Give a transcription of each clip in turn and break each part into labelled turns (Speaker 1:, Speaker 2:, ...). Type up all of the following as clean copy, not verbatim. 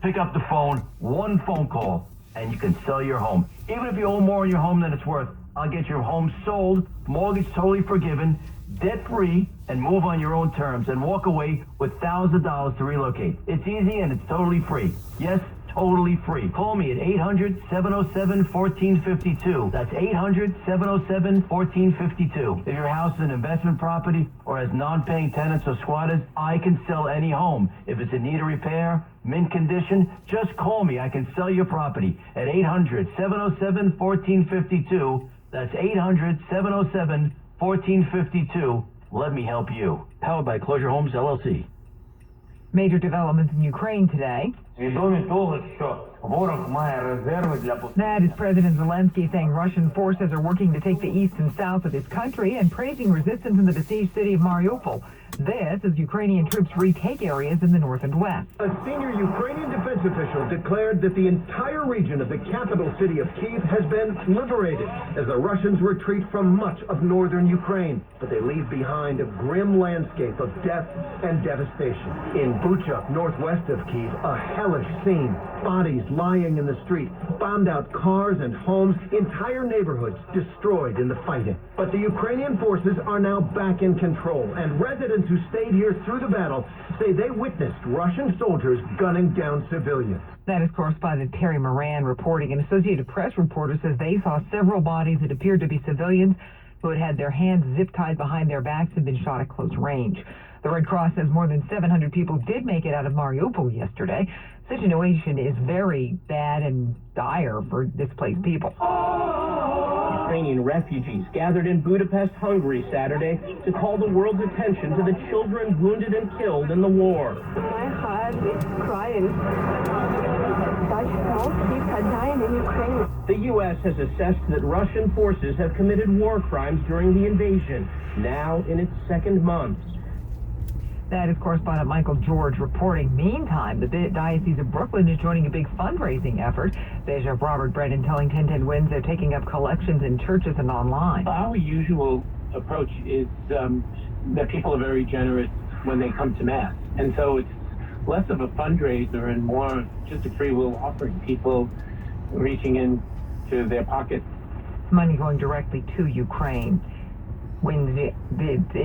Speaker 1: Pick up the phone, one phone call, and you can sell your home. Even if you owe more on your home than it's worth, I'll get your home sold, mortgage totally forgiven, debt-free, and move on your own terms and walk away with $1,000 to relocate. It's easy and it's totally free. Yes, totally free. Call me at 800-707-1452. That's 800-707-1452. If your house is an investment property or has non-paying tenants or squatters, I can sell any home. If it's in need of repair, mint condition, just call me. I can sell your property at 800-707-1452. That's 800-707-1452. Let me help you. Powered by Closure Homes, LLC.
Speaker 2: Major developments in Ukraine today. That is President Zelensky saying Russian forces are working to take the east and south of his country and praising resistance in the besieged city of Mariupol. This as Ukrainian troops retake areas in the north and west.
Speaker 3: A senior Ukrainian defense official declared that the entire region of the capital city of Kyiv has been liberated as the Russians retreat from much of northern Ukraine. But they leave behind a grim landscape of death and devastation. In Bucha, northwest of Kyiv, a hellish scene. Bodies lying in the street, bombed out cars and homes, entire neighborhoods destroyed in the fighting. But the Ukrainian forces are now back in control, and residents who stayed here through the battle say they witnessed Russian soldiers gunning down civilians.
Speaker 2: That is correspondent Terry Moran reporting. An Associated Press reporter says they saw several bodies that appeared to be civilians who had their hands zip-tied behind their backs and been shot at close range. The Red Cross says more than 700 people did make it out of Mariupol yesterday. The situation is very bad and dire for displaced people.
Speaker 4: Ukrainian refugees gathered in Budapest, Hungary Saturday to call the world's attention to the children wounded and killed in the war.
Speaker 5: My heart is crying. Such small kids are dying in Ukraine.
Speaker 4: The U.S. has assessed that Russian forces have committed war crimes during the invasion, now in its second month.
Speaker 2: That is correspondent Michael George reporting. Meantime, the Diocese of Brooklyn is joining a big fundraising effort. Bishop Robert Brennan telling 1010 Wins they're taking up collections in churches and online.
Speaker 6: Our usual approach is that people are very generous when they come to Mass. And so it's less of a fundraiser and more just a free will offering. People reaching into their pockets.
Speaker 2: Money going directly to Ukraine. Winds, it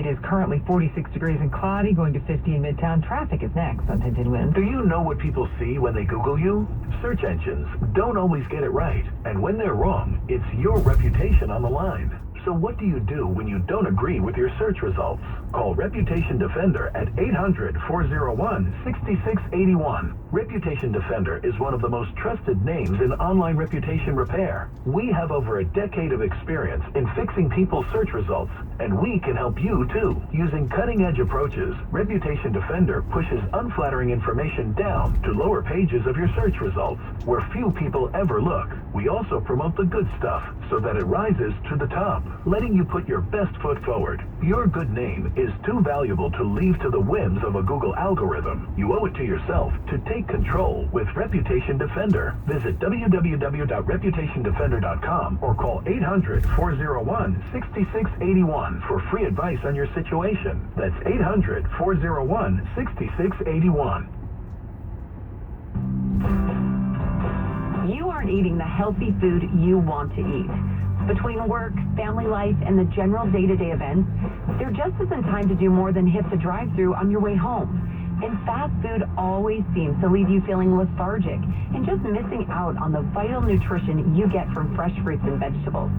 Speaker 2: is currently 46 degrees and cloudy, going to 50 in Midtown. Traffic is next on 1010 Winds.
Speaker 7: Do you know what people see when they Google you? Search engines don't always get it right. And when they're wrong, it's your reputation on the line. So what do you do when you don't agree with your search results? Call Reputation Defender at 800-401-6681. Reputation Defender is one of the most trusted names in online reputation repair. We have over a decade of experience in fixing people's search results, and we can help you too. Using cutting-edge approaches, Reputation Defender pushes unflattering information down to lower pages of your search results, where few people ever look. We also promote the good stuff so that it rises to the top, letting you put your best foot forward. Your good name is too valuable to leave to the whims of a Google algorithm. You owe it to yourself to take control with Reputation Defender. Visit www.reputationdefender.com or call 800-401-6681 for free advice on your situation. That's 800-401-6681.
Speaker 8: You aren't eating the healthy food you want to eat. Between work, family life, and the general day-to-day events, there just isn't time to do more than hit the drive-thru on your way home. And fast food always seems to leave you feeling lethargic and just missing out on the vital nutrition you get from fresh fruits and vegetables.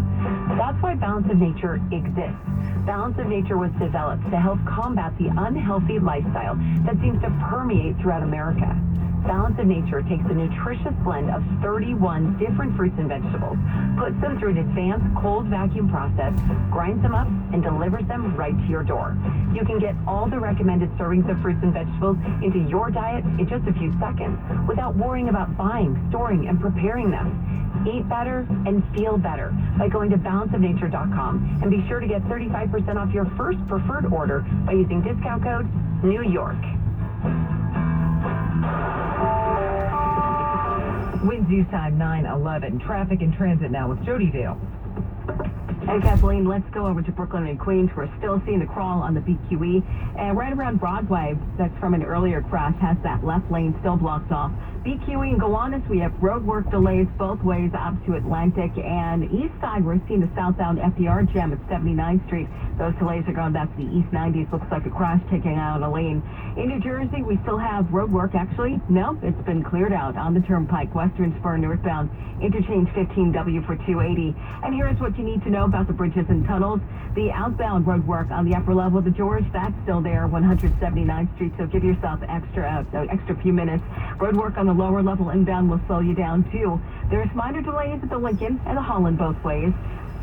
Speaker 8: That's why Balance of Nature exists. Balance of Nature was developed to help combat the unhealthy lifestyle that seems to permeate throughout America. Balance of Nature takes a nutritious blend of 31 different fruits and vegetables, puts them through an advanced cold vacuum process, grinds them up, and delivers them right to your door. You can get all the recommended servings of fruits and vegetables into your diet in just a few seconds without worrying about buying, storing, and preparing them. Eat better and feel better by going to balanceofnature.com and be sure to get 35% off your first preferred order by using discount code New York.
Speaker 2: Winds East Time 911. Traffic and transit now with Jody Dale.
Speaker 8: And Kathleen, let's go over to Brooklyn and Queens. We're still seeing the crawl on the BQE. And right around Broadway, that's from an earlier crash, has that left lane still blocked off. BQE and Gowanus, we have road work delays both ways up to Atlantic. And east side, we're seeing the southbound FDR jam at 79th Street. Those delays are going back to the East 90s. Looks like a crash taking out a lane. In New Jersey, we still have road work, actually. No, it's been cleared out on the Turnpike, Western Spur northbound, interchange 15W for 280. And here's what you need to know about the bridges and tunnels. The outbound road work on the upper level of the George, that's still there, 179th Street, so give yourself extra few minutes. Road work on the lower level inbound will slow you down, too. There's minor delays at the Lincoln and the Holland both ways.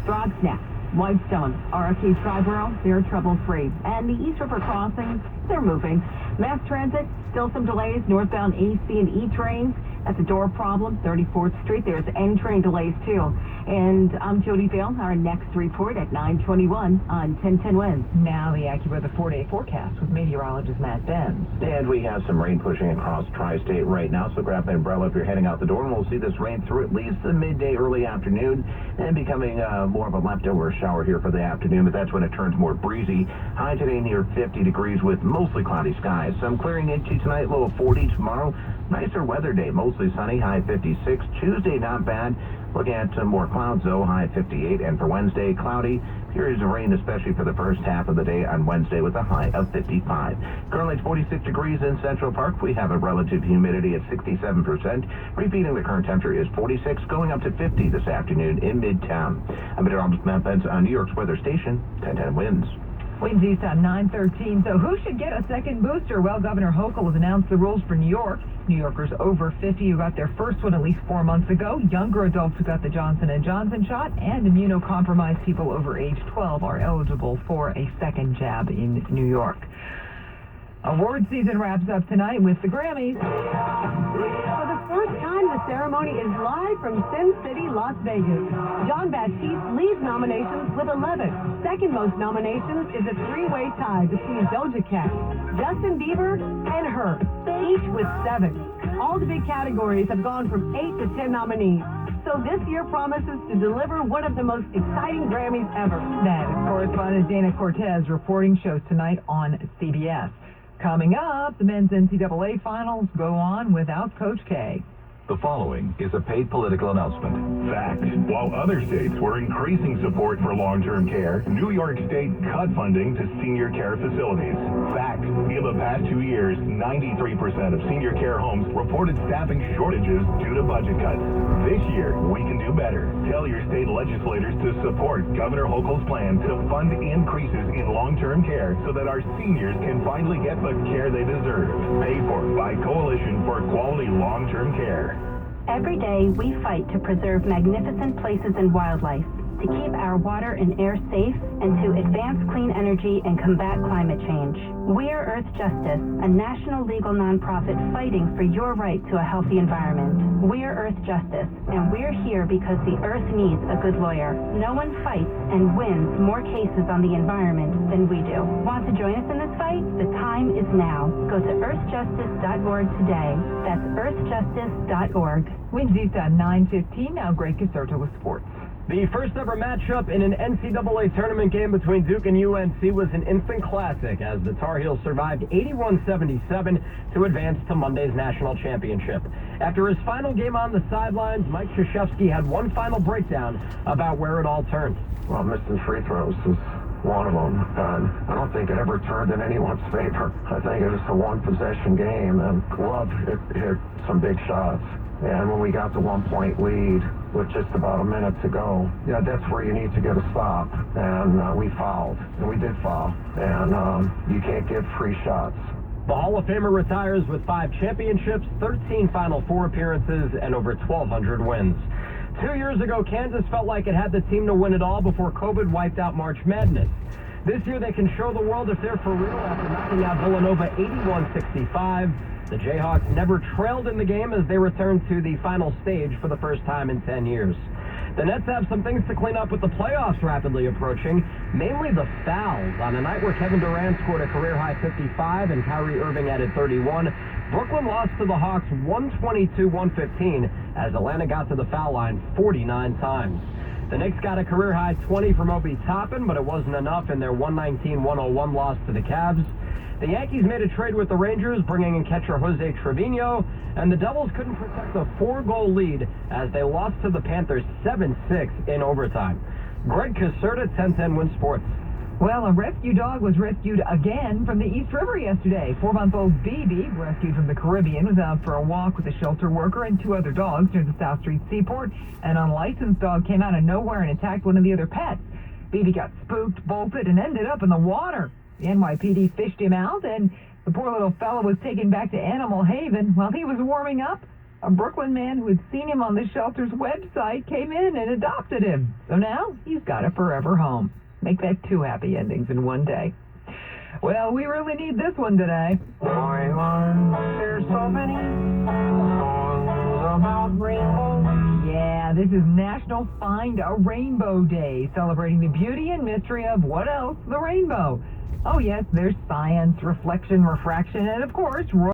Speaker 8: Throggs next. Whitestone, RFK Triborough, they're trouble-free. And the East River crossings, they're moving. Mass transit, still some delays. Northbound AC and E trains, that's a door problem. 34th Street, there's N train delays, too. And I'm Jody Vale, our next report at 9:21 on 1010 Winds.
Speaker 2: Now the AccuWeather 4-day forecast with meteorologist Matt Benz.
Speaker 9: And we have some rain pushing across tri-state right now, so grab an umbrella if you're heading out the door, and we'll see this rain through at least the midday, early afternoon, and becoming more of a leftover shower here for the afternoon, but that's when it turns more breezy. High today near 50 degrees with mostly cloudy skies. Some clearing into tonight, low of 40 tomorrow. Nicer weather day, mostly sunny, high 56. Tuesday, not bad. Looking at some more clouds, though, high 58. And for Wednesday, cloudy. Periods of rain, especially for the first half of the day on Wednesday with a high of 55. Currently it's 46 degrees in Central Park. We have a relative humidity at 67%. Repeating, the current temperature is 46, going up to 50 this afternoon in Midtown. I'm meteorologist Matt Benz on New York's weather station, 1010 Winds.
Speaker 2: Winds east on 913. So who should get a second booster? Well, Governor Hochul has announced the rules for New York. New Yorkers over 50 who got their first one at least 4 months ago, younger adults who got the Johnson & Johnson shot, and immunocompromised people over age 12 are eligible for a second jab in New York. Award season wraps up tonight with the Grammys.
Speaker 5: For the first time, the ceremony is live from Sin City, Las Vegas. John Baptiste leads nominations with 11. Second most nominations is a three-way tie between Doja Cat, Justin Bieber, and her, each with 7. All the big categories have gone from 8 to 10 nominees. So this year promises to deliver one of the most exciting Grammys ever.
Speaker 2: That is correspondent Dana Cortez reporting, shows tonight on CBS. Coming up, the men's NCAA finals go on without Coach K.
Speaker 7: The following is a paid political announcement. Fact. While other states were increasing support for long-term care, New York State cut funding to senior care facilities. Fact. In the past 2 years, 93% of senior care homes reported staffing shortages due to budget cuts. This year, we can do better. Tell your state legislators to support Governor Hochul's plan to fund increases in long-term care so that our seniors can finally get the care they deserve. Paid for by Coalition for Quality Long-Term Care.
Speaker 10: Every day, we fight to preserve magnificent places and wildlife, to keep our water and air safe, and to advance clean energy and combat climate change. We're Earth Justice, a national legal nonprofit fighting for your right to a healthy environment. We're Earth Justice, and we're here because the Earth needs a good lawyer. No one fights and wins more cases on the environment than we do. Want to join us in this fight? The time is now. Go to earthjustice.org today. That's earthjustice.org.
Speaker 2: Winds east on 915. Now Greg Caserta with sports.
Speaker 11: The first ever matchup in an NCAA tournament game between Duke and UNC was an instant classic as the Tar Heels survived 81-77 to advance to Monday's national championship. After his final game on the sidelines, Mike Krzyzewski had one final breakdown about where it all turned.
Speaker 9: Well, missing free throws is one of them, and I don't think it ever turned in anyone's favor. I think it was a one-possession game, and Love hit some big shots. And when we got the 1-point lead with just about a minute to go, yeah, that's where you need to get a stop. And we fouled, and we did foul. And you can't give free shots.
Speaker 11: The Hall of Famer retires with 5 championships, 13 Final Four appearances, and over 1,200 wins. 2 years ago, Kansas felt like it had the team to win it all before COVID wiped out March Madness. This year, they can show the world if they're for real after knocking out Villanova 81-65. The Jayhawks never trailed in the game as they returned to the final stage for the first time in 10 years. The Nets have some things to clean up with the playoffs rapidly approaching, mainly the fouls. On a night where Kevin Durant scored a career-high 55 and Kyrie Irving added 31, Brooklyn lost to the Hawks 122-115 as Atlanta got to the foul line 49 times. The Knicks got a career-high 20 from Obi Toppin, but it wasn't enough in their 119-101 loss to the Cavs. The Yankees made a trade with the Rangers, bringing in catcher Jose Trevino, and the Devils couldn't protect a 4-goal lead as they lost to the Panthers 7-6 in overtime. Greg Caserta, 1010 Win Sports.
Speaker 2: Well, a rescue dog was rescued again from the East River yesterday. 4-month-old BB, rescued from the Caribbean, was out for a walk with a shelter worker and 2 other dogs near the South Street Seaport. An unlicensed dog came out of nowhere and attacked one of the other pets. BB got spooked, bolted, and ended up in the water. The NYPD fished him out, and the poor little fellow was taken back to Animal Haven. While he was warming up, a Brooklyn man who had seen him on the shelter's website came in and adopted him. So now he's got a forever home. Make that 2 happy endings in one day. Well, we really need this one today.
Speaker 12: There's so many songs about rainbows.
Speaker 2: Yeah, this is National Find a Rainbow Day, celebrating the beauty and mystery of what else? The rainbow. Oh, yes, there's science, reflection, refraction, and, of course,